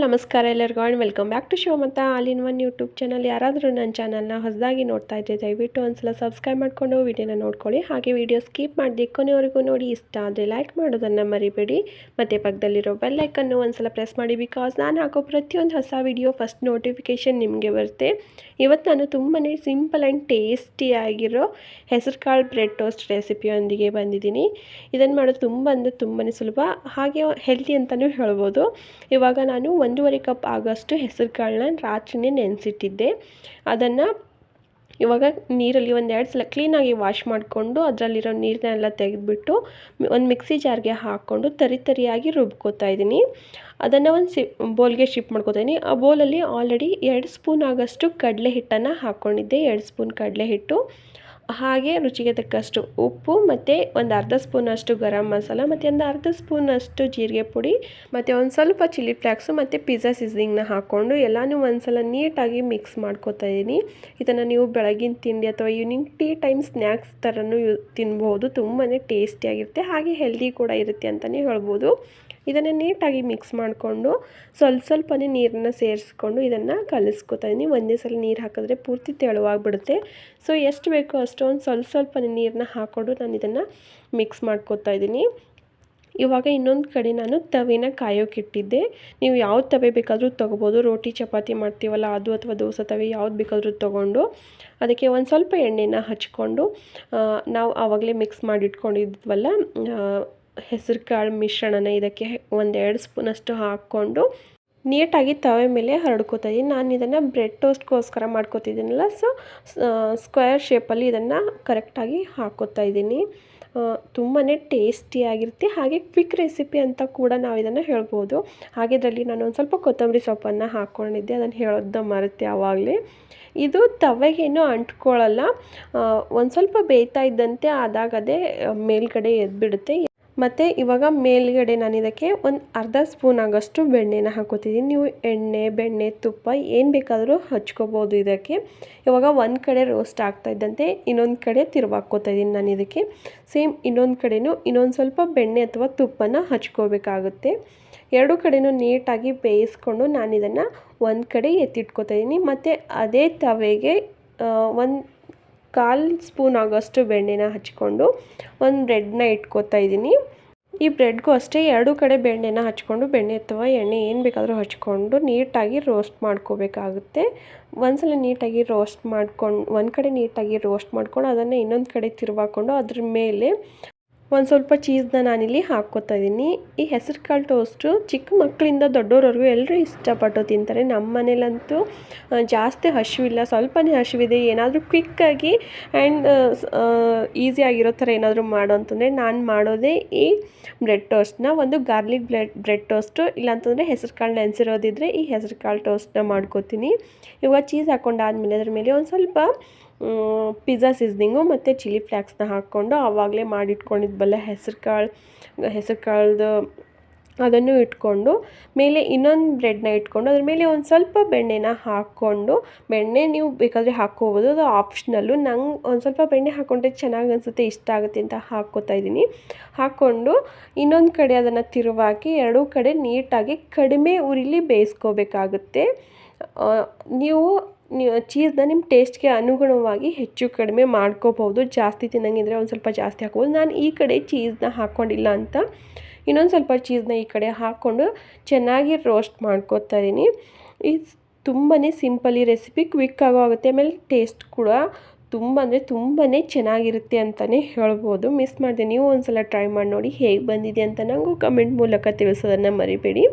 ನಮಸ್ಕಾರ ಎಲ್ಲರಿಗೂ and welcome back to Shivamogga all in one YouTube channel. ಯಾರಾದರೂ ನನ್ನ ಚಾನಲ್ನ ಹೊಸದಾಗಿ ನೋಡ್ತಾ ಇದ್ದರೆ ದಯವಿಟ್ಟು ಒಂದ್ಸಲ ಸಬ್ಸ್ಕ್ರೈಬ್ ಮಾಡಿಕೊಂಡು ವಿಡಿಯೋನ ನೋಡ್ಕೊಳ್ಳಿ. ಹಾಗೆ ವಿಡಿಯೋ ಸ್ಕಿಪ್ ಮಾಡಿ ಕೊನೆವರೆಗೂ ನೋಡಿ. ಇಷ್ಟ ಆದರೆ ಲೈಕ್ ಮಾಡೋದನ್ನು ಮರಿಬೇಡಿ. ಮತ್ತು ಪಕ್ಕದಲ್ಲಿರೋ ಬೆಲ್ ಐಕನ್ನು ಒಂದ್ಸಲ ಪ್ರೆಸ್ ಮಾಡಿ, ಬಿಕಾಸ್ ನಾನು ಹಾಕೋ ಪ್ರತಿಯೊಂದು ಹೊಸ ವಿಡಿಯೋ ಫಸ್ಟ್ ನೋಟಿಫಿಕೇಷನ್ ನಿಮಗೆ ಬರುತ್ತೆ. ಇವತ್ತು ನಾನು ತುಂಬಾ ಸಿಂಪಲ್ ಆ್ಯಂಡ್ ಟೇಸ್ಟಿಯಾಗಿರೋ ಹೆಸರು ಕಾಳು ಬ್ರೆಡ್ ಟೋಸ್ಟ್ ರೆಸಿಪಿಯೊಂದಿಗೆ ಬಂದಿದ್ದೀನಿ. ಇದನ್ನು ಮಾಡೋದು ತುಂಬಾ ಸುಲಭ, ಹಾಗೆ ಹೆಲ್ತಿ ಅಂತಲೂ ಹೇಳ್ಬೋದು. ಇವಾಗ ನಾನು 1.5 ಕಪ್ ಆಗೋಷ್ಟು ಹೆಸರು ಕಾಳನ್ನ ರಾತ್ರಿನೇ ನೆನೆಸಿಟ್ಟಿದ್ದೆ. ಅದನ್ನು ಇವಾಗ ನೀರಲ್ಲಿ 2 ಸಲ ಕ್ಲೀನಾಗಿ ವಾಶ್ ಮಾಡಿಕೊಂಡು ಅದರಲ್ಲಿರೋ ನೀರನ್ನೆಲ್ಲ ತೆಗೆದುಬಿಟ್ಟು ಒಂದು ಮಿಕ್ಸಿ ಜಾರ್ಗೆ ಹಾಕ್ಕೊಂಡು ತರಿಯಾಗಿ ರುಬ್ಕೋತಾ ಇದ್ದೀನಿ. ಅದನ್ನು ಒಂದು ಬೌಲ್ಗೆ ಶಿಫ್ಟ್ ಮಾಡ್ಕೋತಾ ಇದ್ದೀನಿ. ಆ ಬೌಲಲ್ಲಿ ಆಲ್ರೆಡಿ 2 ಸ್ಪೂನ್ ಆಗೋಷ್ಟು ಕಡಲೆ ಹಿಟ್ಟನ್ನು ಹಾಕ್ಕೊಂಡಿದ್ದೆ. 2 ಸ್ಪೂನ್ ಕಡಲೆ ಹಿಟ್ಟು, ಹಾಗೆ ರುಚಿಗೆ ತಕ್ಕಷ್ಟು ಉಪ್ಪು, ಮತ್ತು ಒಂದು ಅರ್ಧ ಸ್ಪೂನಷ್ಟು ಗರಂ ಮಸಾಲ, ಮತ್ತು ಒಂದು ಅರ್ಧ ಸ್ಪೂನಷ್ಟು ಜೀರಿಗೆ ಪುಡಿ, ಮತ್ತು ಒಂದು ಸ್ವಲ್ಪ ಚಿಲ್ಲಿ ಫ್ಲೇಕ್ಸು ಮತ್ತು ಪಿಜ್ಜಾ ಸೀಸನಿಂಗ್ನ ಹಾಕ್ಕೊಂಡು ಎಲ್ಲನೂ ಒಂದ್ಸಲ ನೀಟಾಗಿ ಮಿಕ್ಸ್ ಮಾಡ್ಕೋತಾ ಇದ್ದೀನಿ. ಇದನ್ನು ನೀವು ಬೆಳಗಿನ ತಿಂಡಿ ಅಥವಾ ಈವ್ನಿಂಗ್ ಟೀ ಟೈಮ್ ಸ್ನ್ಯಾಕ್ಸ್ ಥರನೂ ತಿನ್ಬೋದು. ತುಂಬಾ ಟೇಸ್ಟಿಯಾಗಿರುತ್ತೆ, ಹಾಗೆ ಹೆಲ್ದಿ ಕೂಡ ಇರುತ್ತೆ ಅಂತಲೇ ಹೇಳ್ಬೋದು. ಇದನ್ನು ನೀಟಾಗಿ ಮಿಕ್ಸ್ ಮಾಡಿಕೊಂಡು ಸ್ವಲ್ಪನೇ ನೀರನ್ನು ಸೇರಿಸ್ಕೊಂಡು ಇದನ್ನು ಕಲಿಸ್ಕೊತಾ ಇದ್ದೀನಿ. ಒಂದೇ ಸಲ ನೀರು ಹಾಕಿದ್ರೆ ಪೂರ್ತಿ ತೆಳುವಾಗಿಬಿಡುತ್ತೆ. ಸೊ ಎಷ್ಟು ಬೇಕೋ ಅಷ್ಟೊಂದು ಸ್ವಲ್ಪನೇ ನೀರನ್ನ ಹಾಕ್ಕೊಂಡು ನಾನು ಇದನ್ನು ಮಿಕ್ಸ್ ಮಾಡ್ಕೊತಾ ಇದ್ದೀನಿ. ಇವಾಗ ಇನ್ನೊಂದು ಕಡೆ ನಾನು ತವೆನ ಕಾಯೋಕ್ಕಿಟ್ಟಿದ್ದೆ. ನೀವು ಯಾವ ತವೆ ಬೇಕಾದರೂ ತೊಗೋಬೋದು. ರೋಟಿ ಚಪಾತಿ ಮಾಡ್ತೀವಲ್ಲ ಅದು, ಅಥವಾ ದೋಸೆ ತವೆ ಯಾವ್ದು ಬೇಕಾದರೂ ತೊಗೊಂಡು ಅದಕ್ಕೆ ಒಂದು ಸ್ವಲ್ಪ ಎಣ್ಣೆನ ಹಚ್ಕೊಂಡು ನಾವು ಆವಾಗಲೇ ಮಿಕ್ಸ್ ಮಾಡಿಟ್ಕೊಂಡಿದ್ವಲ್ಲ ಹೆಸರು ಕಾಳು ಮಿಶ್ರಣನ ಇದಕ್ಕೆ 1-2 ಸ್ಪೂನಷ್ಟು ಹಾಕ್ಕೊಂಡು ನೀಟಾಗಿ ತವೆ ಮೇಲೆ ಹರಡ್ಕೋತಾ ಇದ್ದೀನಿ. ನಾನು ಇದನ್ನು ಬ್ರೆಡ್ ಟೋಸ್ಟ್ಗೋಸ್ಕರ ಮಾಡ್ಕೋತಿದ್ದೀನಲ್ಲ, ಸೊ ಸ್ಕ್ವೇರ್ ಶೇಪಲ್ಲಿ ಇದನ್ನು ಕರೆಕ್ಟಾಗಿ ಹಾಕ್ಕೋತಾ ಇದ್ದೀನಿ. ತುಂಬಾ ಟೇಸ್ಟಿಯಾಗಿರುತ್ತೆ, ಹಾಗೆ ಕ್ವಿಕ್ ರೆಸಿಪಿ ಅಂತ ಕೂಡ ನಾವು ಇದನ್ನು ಹೇಳ್ಬೋದು. ಹಾಗೆ ಇದರಲ್ಲಿ ನಾನು ಒಂದು ಸ್ವಲ್ಪ ಕೊತ್ತಂಬರಿ ಸೊಪ್ಪನ್ನು ಹಾಕ್ಕೊಂಡಿದ್ದೆ, ಅದನ್ನು ಹೇಳೋದು ಮರೆತೆ ಆವಾಗಲೇ. ಇದು ತವೆಗೇನು ಅಂಟ್ಕೊಳ್ಳಲ್ಲ, ಒಂದು ಸ್ವಲ್ಪ ಬೇಯ್ತಾ ಇದ್ದಂತೆ ಆದಾಗದೇ ಮೇಲ್ಗಡೆ ಎದ್ಬಿಡುತ್ತೆ. ಮತ್ತು ಇವಾಗ ಮೇಲ್ಗಡೆ ನಾನು ಇದಕ್ಕೆ ಒಂದು ಅರ್ಧ ಸ್ಪೂನ್ ಆಗೋಷ್ಟು ಬೆಣ್ಣೆನ ಹಾಕೋತಿದ್ದೀನಿ. ನೀವು ಎಣ್ಣೆ, ಬೆಣ್ಣೆ, ತುಪ್ಪ ಏನು ಬೇಕಾದರೂ ಹಚ್ಕೋಬೋದು ಇದಕ್ಕೆ. ಇವಾಗ ಒಂದು ಕಡೆ ರೋಸ್ಟ್ ಆಗ್ತಾ ಇದ್ದಂತೆ ಇನ್ನೊಂದು ಕಡೆ ತಿರುವಾಕ್ಕೋತಾ ಇದ್ದೀನಿ ನಾನು ಇದಕ್ಕೆ. ಸೇಮ್ ಇನ್ನೊಂದು ಕಡೆನೂ ಇನ್ನೊಂದು ಸ್ವಲ್ಪ ಬೆಣ್ಣೆ ಅಥವಾ ತುಪ್ಪನ ಹಚ್ಕೋಬೇಕಾಗುತ್ತೆ. 2 ಕಡೆನೂ ನೀಟಾಗಿ ಬೇಯಿಸ್ಕೊಂಡು ನಾನು ಇದನ್ನು ಒಂದು ಕಡೆ ಎತ್ತಿಟ್ಕೋತಾ ಇದ್ದೀನಿ. ಮತ್ತು ಅದೇ ತವೆಗೆ 1/4 ಸ್ಪೂನ್ ಆಗೋಷ್ಟು ಬೆಣ್ಣೆನ ಹಚ್ಕೊಂಡು ಒಂದು ಬ್ರೆಡ್ನ ಇಟ್ಕೋತಾ ಇದ್ದೀನಿ. ಈ ಬ್ರೆಡ್ಗೂ ಅಷ್ಟೇ 2 ಕಡೆ ಬೆಣ್ಣೆನ ಹಚ್ಕೊಂಡು, ಬೆಣ್ಣೆ ಅಥವಾ ಎಣ್ಣೆ ಏನು ಬೇಕಾದರೂ ಹಚ್ಕೊಂಡು ನೀಟಾಗಿ ರೋಸ್ಟ್ ಮಾಡ್ಕೋಬೇಕಾಗುತ್ತೆ. ಒಂದ್ಸಲ ನೀಟಾಗಿ ರೋಸ್ಟ್ ಮಾಡ್ಕೊಂಡು ಒಂದು ಕಡೆ ನೀಟಾಗಿ ರೋಸ್ಟ್ ಮಾಡ್ಕೊಂಡು ಅದನ್ನು ಇನ್ನೊಂದು ಕಡೆ ತಿರುವಾಕೊಂಡು ಅದ್ರ ಮೇಲೆ ಒಂದು ಸ್ವಲ್ಪ ಚೀಸ್ನ ನಾನಿಲ್ಲಿ ಹಾಕ್ಕೋತಾ ಇದ್ದೀನಿ. ಈ ಹೆಸರು ಕಾಳು ಟೋಸ್ಟು ಚಿಕ್ಕ ಮಕ್ಕಳಿಂದ ದೊಡ್ಡೋರವರೆಗೂ ಎಲ್ಲರೂ ಇಷ್ಟಪಟ್ಟು ತಿಂತಾರೆ. ನಮ್ಮ ಮನೇಲಂತೂ ಜಾಸ್ತಿ ಹಸಿವಿಲ್ಲ, ಸ್ವಲ್ಪನೇ ಹಸಿವಿದೆ, ಏನಾದರೂ ಕ್ವಿಕ್ಕಾಗಿ ಆ್ಯಂಡ್ ಈಸಿಯಾಗಿರೋ ಥರ ಏನಾದರೂ ಮಾಡೋ ಅಂತಂದರೆ ನಾನು ಮಾಡೋದೇ ಈ ಬ್ರೆಡ್ ಟೋಸ್ಟ್ನ. ಒಂದು ಗಾರ್ಲಿಕ್ ಬ್ರೆಡ್ ಟೋಸ್ಟು, ಇಲ್ಲಾಂತಂದರೆ ಹೆಸರು ಕಾಳು ನೆನೆಸಿರೋದಿದ್ರೆ ಈ ಹೆಸರು ಕಾಳು ಟೋಸ್ಟ್ನ ಮಾಡ್ಕೋತೀನಿ. ಇವಾಗ ಚೀಸ್ ಹಾಕ್ಕೊಂಡಾದ್ಮೇಲೆ ಅದ್ರ ಮೇಲೆ ಒಂದು ಸ್ವಲ್ಪ ಪಿಜ್ಜಾ ಸೀಸನಿಂಗು ಮತ್ತು ಚಿಲ್ಲಿ ಫ್ಲೇಕ್ಸ್ನ ಹಾಕ್ಕೊಂಡು ಆವಾಗಲೇ ಮಾಡಿಟ್ಕೊಂಡಿದ್ವಲ್ಲ ಹೆಸರು ಕಾಳ್ದು ಅದನ್ನು ಇಟ್ಕೊಂಡು ಮೇಲೆ ಇನ್ನೊಂದು ಬ್ರೆಡ್ನ ಇಟ್ಕೊಂಡು ಅದ್ರ ಮೇಲೆ ಒಂದು ಸ್ವಲ್ಪ ಬೆಣ್ಣೆನ ಹಾಕ್ಕೊಂಡು, ಬೆಣ್ಣೆ ನೀವು ಬೇಕಾದರೆ ಹಾಕ್ಕೋಬೋದು, ಅದು ಆಪ್ಷನಲ್ಲು. ನಂಗೆ ಒಂದು ಸ್ವಲ್ಪ ಬೆಣ್ಣೆ ಹಾಕ್ಕೊಂಡ್ರೆ ಚೆನ್ನಾಗಿ ಅನಿಸುತ್ತೆ, ಇಷ್ಟ ಆಗುತ್ತೆ ಅಂತ ಹಾಕ್ಕೋತಾ ಇದ್ದೀನಿ. ಹಾಕ್ಕೊಂಡು ಇನ್ನೊಂದು ಕಡೆ ಅದನ್ನು ತಿರುವಾಕಿ 2 ಕಡೆ ನೀಟಾಗಿ ಕಡಿಮೆ ಉರಿಲಿ ಬೇಯಿಸ್ಕೋಬೇಕಾಗುತ್ತೆ. ನೀವು ಚೀಸ್ನ ನಿಮ್ಮ ಟೇಸ್ಟ್ಗೆ ಅನುಗುಣವಾಗಿ ಹೆಚ್ಚು ಕಡಿಮೆ ಮಾಡ್ಕೋಬೋದು. ಜಾಸ್ತಿ ತಿನ್ನಂಗಿದ್ರೆ ಒಂದು ಸ್ವಲ್ಪ ಜಾಸ್ತಿ ಹಾಕ್ಬೋದು. ನಾನು ಈ ಕಡೆ ಚೀಸ್ನ ಹಾಕ್ಕೊಂಡಿಲ್ಲ ಅಂತ ಇನ್ನೊಂದು ಸ್ವಲ್ಪ ಚೀಸ್ನ ಈ ಕಡೆ ಹಾಕ್ಕೊಂಡು ಚೆನ್ನಾಗಿ ರೋಸ್ಟ್ ಮಾಡ್ಕೋತಾ ಇದ್ದೀನಿ. ಇದು ತುಂಬಾ ಸಿಂಪಲ್ ಈ ರೆಸಿಪಿ, ಕ್ವಿಕ್ ಆಗುತ್ತೆ, ಆಮೇಲೆ ಟೇಸ್ಟ್ ಕೂಡ ತುಂಬಾ ಚೆನ್ನಾಗಿರುತ್ತೆ ಅಂತಲೇ ಹೇಳ್ಬೋದು. ಮಿಸ್ ಮಾಡಿದೆ, ನೀವು ಒಂದ್ಸಲ ಟ್ರೈ ಮಾಡಿ ನೋಡಿ ಹೇಗೆ ಬಂದಿದೆ ಅಂತ ನನಗೂ ಕಮೆಂಟ್ ಮೂಲಕ ತಿಳಿಸೋದನ್ನು ಮರಿಬೇಡಿ.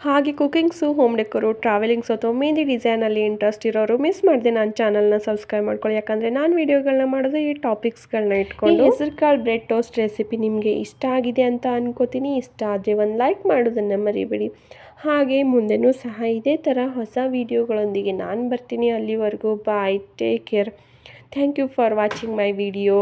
ಹಾಗೆ ಕುಕಿಂಗ್ಸು, ಹೋಮ್ ಡೆಕೋರು, ಟ್ರಾವೆಲಿಂಗ್ಸು ಅಥವಾ ಮೆಹಂದಿ ಡಿಸೈನಲ್ಲಿ ಇಂಟ್ರೆಸ್ಟ್ ಇರೋರು ಮಿಸ್ ಮಾಡಿದೆ ನನ್ನ ಚಾನಲ್ನ ಸಬ್ಸ್ಕ್ರೈಬ್ ಮಾಡ್ಕೊಳ್ಳಿ. ಯಾಕಂದರೆ ನಾನು ವೀಡಿಯೋಗಳನ್ನ ಮಾಡೋದು ಈ ಟಾಪಿಕ್ಸ್ಗಳನ್ನ ಇಟ್ಕೊಂಡು. ಹೆಸರು ಕಾಳು ಬ್ರೆಡ್ ಟೋಸ್ಟ್ ರೆಸಿಪಿ ನಿಮಗೆ ಇಷ್ಟ ಆಗಿದೆ ಅಂತ ಅನ್ಕೋತೀನಿ. ಇಷ್ಟ ಆದರೆ ಒಂದು ಲೈಕ್ ಮಾಡೋದನ್ನು ಮರಿಬೇಡಿ. ಹಾಗೆ ಮುಂದೆನೂ ಸಹ ಇದೇ ಥರ ಹೊಸ ವೀಡಿಯೋಗಳೊಂದಿಗೆ ನಾನು ಬರ್ತೀನಿ. ಅಲ್ಲಿವರೆಗೂ bye, take care. Thank you for watching my video.